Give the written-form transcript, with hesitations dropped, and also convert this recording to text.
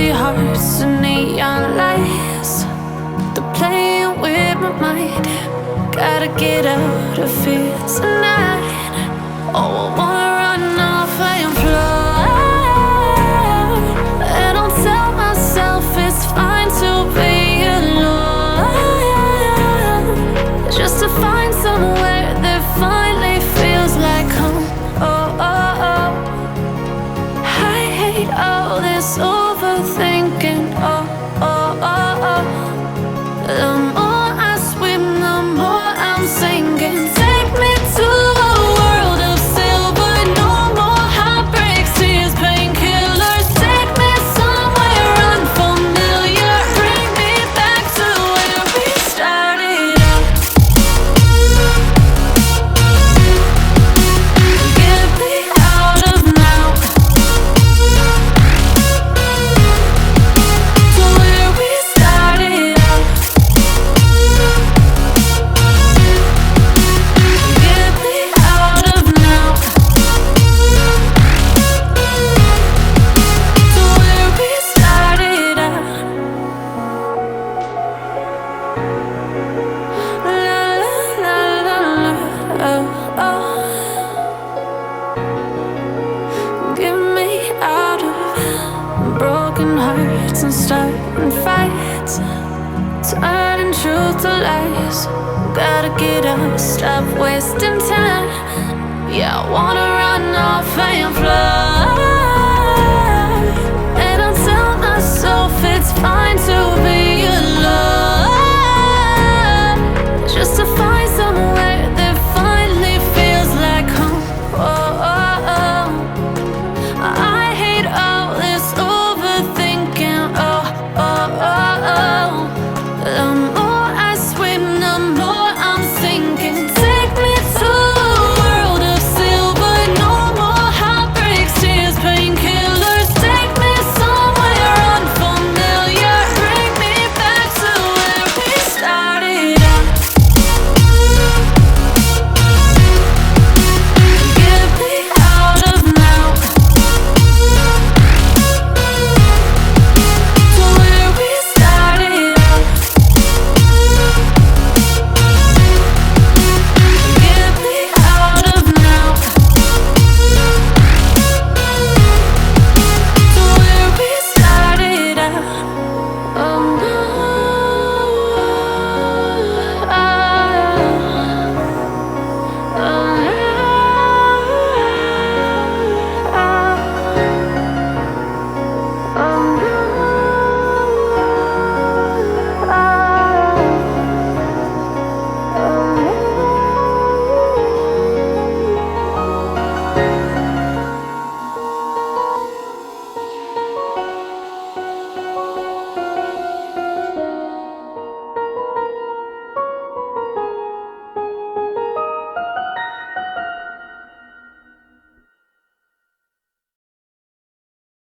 empty hearts and neon lights. They're playing with my mind. Gotta get out of here tonight. Oh, I wanna run off and fly. And I'll tell myself it's fine to be alone, just to find somewhere that finally feels like home. Oh, oh, oh. I hate all this overthinking. Oh, oh, oh, oh. The more I swim, the more I'm sinking. Take me to a world of silver. No more heartbreaks, tears, painkillers. Take me somewhere unfamiliar. Bring me back to where we started out. Get me out of now, to where we started out. Get me out of now, to where we started out. La la la la la, oh, oh. Get me out of broken hearts and starting fights, turning truth to lies. Gotta get up, stop wasting time. Yeah, I wanna run off and fly. And I'll tell myself it's fine to be